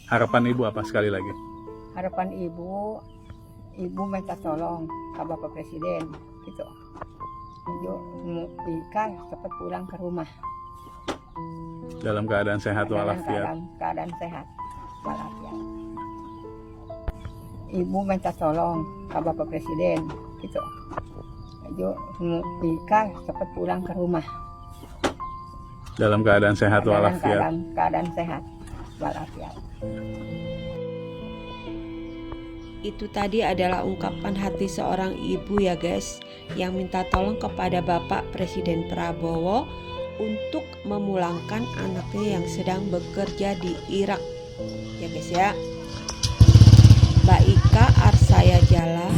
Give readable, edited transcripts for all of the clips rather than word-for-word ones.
Harapan ibu apa sekali lagi? Harapan ibu minta tolong ke Bapak Presiden gitu. Ika cepat pulang ke rumah Dalam keadaan sehat dalam walafiat. keadaan sehat walafiat. Ibu minta tolong ke Bapak Presiden gitu. Ika cepat pulang ke rumah Dalam keadaan sehat dalam walafiat. keadaan sehat walafiat. Itu tadi adalah ungkapan hati seorang ibu ya guys, yang minta tolong kepada Bapak Presiden Prabowo untuk memulangkan anaknya yang sedang bekerja di Irak ya guys ya. Mbak Ika Arsaya Jala,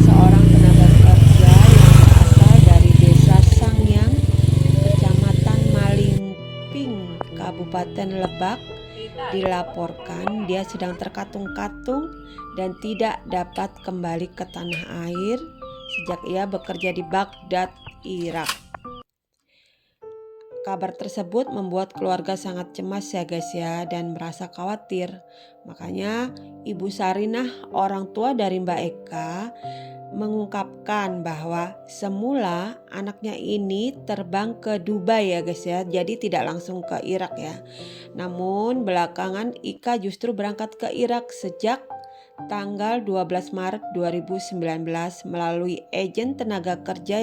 seorang tenaga kerja yang berasal dari Desa Sangyang, Kecamatan Malingping, Kabupaten Lebak, dilaporkan dia sedang terkatung-katung dan tidak dapat kembali ke tanah air sejak ia bekerja di Baghdad, Irak. Kabar tersebut membuat keluarga sangat cemas ya guys ya, dan merasa khawatir. Makanya Ibu Sarinah, orang tua dari Mbak Eka, mengungkapkan bahwa semula anaknya ini terbang ke Dubai ya guys ya, jadi tidak langsung ke Irak ya. Namun belakangan Ika justru berangkat ke Irak sejak tanggal 12 Maret 2019 melalui agen tenaga kerja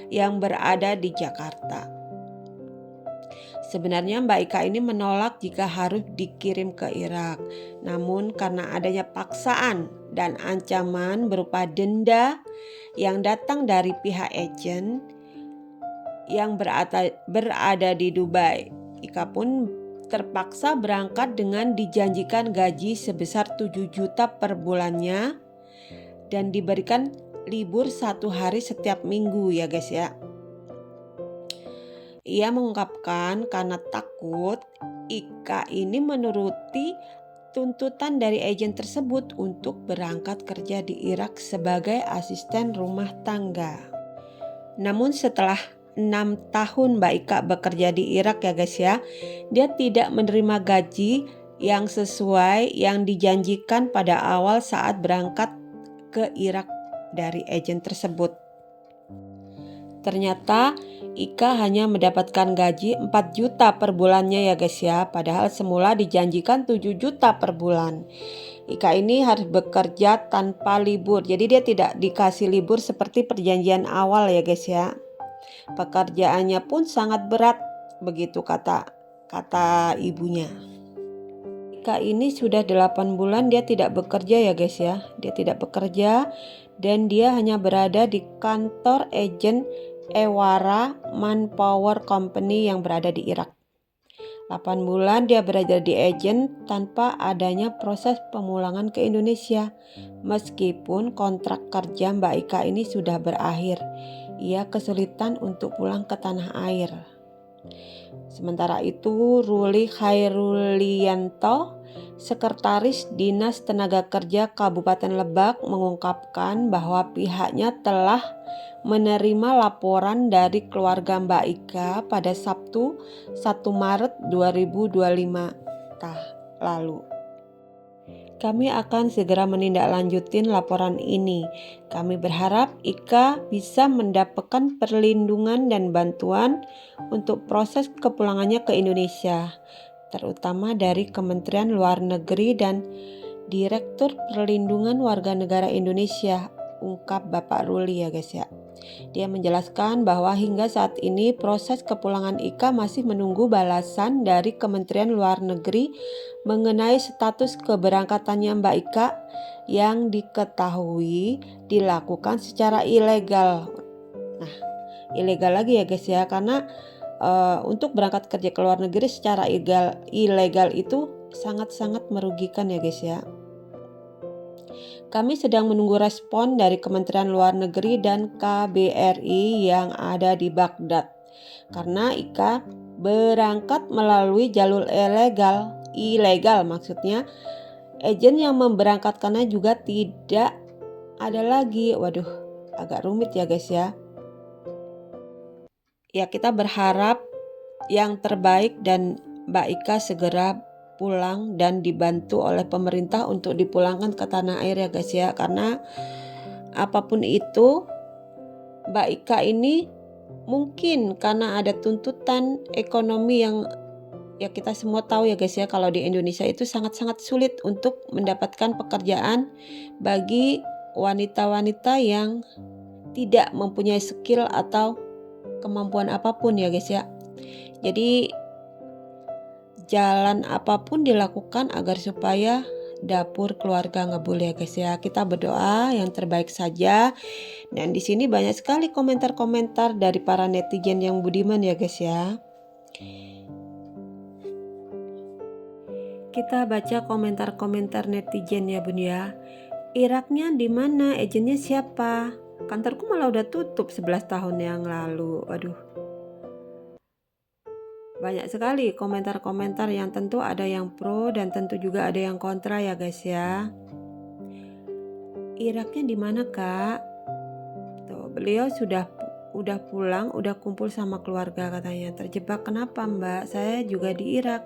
yang berada di Jakarta. Sebenarnya Mbak Ika ini menolak jika harus dikirim ke Irak. Namun karena adanya paksaan dan ancaman berupa denda yang datang dari pihak agen yang berada di Dubai, Ika pun terpaksa berangkat dengan dijanjikan gaji sebesar 7 juta per bulannya dan diberikan libur 1 hari setiap minggu ya guys ya. Ia mengungkapkan karena takut Ika ini menuruti tuntutan dari agen tersebut untuk berangkat kerja di Irak sebagai asisten rumah tangga. Namun setelah 6 tahun Mbak Ika bekerja di Irak ya guys ya, dia tidak menerima gaji yang sesuai yang dijanjikan pada awal saat berangkat ke Irak dari agen tersebut. Ternyata Ika hanya mendapatkan gaji 4 juta per bulannya ya guys ya, padahal semula dijanjikan 7 juta per bulan. Ika ini harus bekerja tanpa libur, jadi dia tidak dikasih libur seperti perjanjian awal ya guys ya. Pekerjaannya pun sangat berat, begitu kata ibunya. Ika ini sudah 8 bulan dia tidak bekerja ya guys ya. Dia tidak bekerja dan dia hanya berada di kantor agen Ewara Manpower Company yang berada di Irak. 8 bulan dia berada di agen tanpa adanya proses pemulangan ke Indonesia. Meskipun kontrak kerja Mbak Ika ini sudah berakhir, ia kesulitan untuk pulang ke tanah air. Sementara itu, Ruli Khairulianto, Sekretaris Dinas Tenaga Kerja Kabupaten Lebak, mengungkapkan bahwa pihaknya telah menerima laporan dari keluarga Mbak Ika pada Sabtu 1 Maret 2025 lalu. Kami akan segera menindaklanjutin laporan ini. Kami berharap Ika bisa mendapatkan perlindungan dan bantuan untuk proses kepulangannya ke Indonesia, terutama dari Kementerian Luar Negeri dan Direktur Perlindungan Warga Negara Indonesia, ungkap Bapak Ruli ya guys ya. Dia menjelaskan bahwa hingga saat ini proses kepulangan Ika masih menunggu balasan dari Kementerian Luar Negeri mengenai status keberangkatannya Mbak Ika yang diketahui dilakukan secara ilegal. Nah, ilegal lagi ya guys ya, karena untuk berangkat kerja ke luar negeri secara ilegal itu sangat-sangat merugikan ya guys ya. Kami sedang menunggu respon dari Kementerian Luar Negeri dan KBRI yang ada di Baghdad. Karena Ika berangkat melalui jalur ilegal maksudnya. Agen yang memberangkatkannya juga tidak ada lagi. Waduh, agak rumit ya guys ya. Ya kita berharap yang terbaik dan Mbak Ika segera pulang dan dibantu oleh pemerintah untuk dipulangkan ke tanah air ya guys ya. Karena apapun itu, Mbak Ika ini mungkin karena ada tuntutan ekonomi yang ya kita semua tahu ya guys ya, kalau di Indonesia itu sangat-sangat sulit untuk mendapatkan pekerjaan bagi wanita-wanita yang tidak mempunyai skill atau kemampuan apapun ya guys ya. Jadi jalan apapun dilakukan agar supaya dapur keluarga ngebul ya guys ya. Kita berdoa yang terbaik saja. Dan di sini banyak sekali komentar-komentar dari para netizen yang budiman ya guys ya. Kita baca komentar-komentar netizen ya bun ya. Iraknya di mana? Agennya siapa? Kantorku malah udah tutup 11 tahun yang lalu. Waduh. Banyak sekali komentar-komentar yang tentu ada yang pro dan tentu juga ada yang kontra ya guys ya. Iraknya di mana kak? Tuh, beliau udah pulang, udah kumpul sama keluarga katanya. Terjebak kenapa mbak? Saya juga di Irak.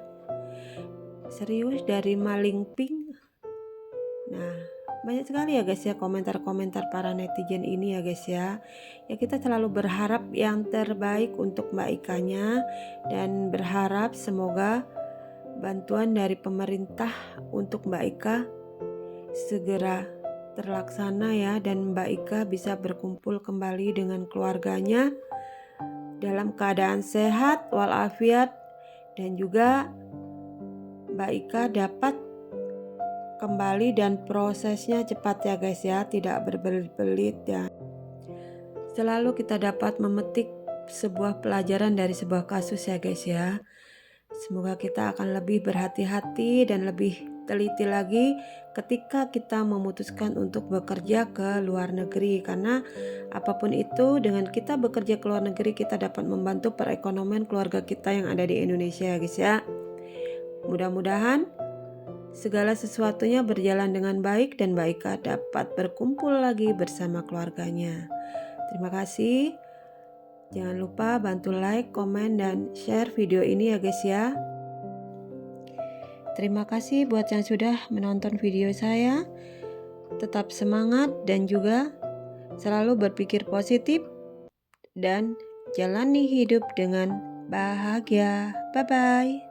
Serius dari Malingping? Nah, banyak sekali ya guys ya komentar-komentar para netizen ini ya guys ya. Ya kita selalu berharap yang terbaik untuk Mbak Ikanya dan berharap semoga bantuan dari pemerintah untuk Mbak Ika segera terlaksana ya, dan Mbak Ika bisa berkumpul kembali dengan keluarganya dalam keadaan sehat walafiat, dan juga Mbak Ika dapat kembali dan prosesnya cepat ya guys ya, tidak berbelit-belit ya. Selalu kita dapat memetik sebuah pelajaran dari sebuah kasus ya guys ya. Semoga kita akan lebih berhati-hati dan lebih teliti lagi ketika kita memutuskan untuk bekerja ke luar negeri. Karena apapun itu, dengan kita bekerja ke luar negeri kita dapat membantu perekonomian keluarga kita yang ada di Indonesia ya guys ya. Mudah-mudahan segala sesuatunya berjalan dengan baik dan Mbak Ika dapat berkumpul lagi bersama keluarganya. Terima kasih. Jangan lupa bantu like, komen, dan share video ini ya guys ya. Terima kasih buat yang sudah menonton video saya. Tetap semangat dan juga selalu berpikir positif dan jalani hidup dengan bahagia. Bye-bye.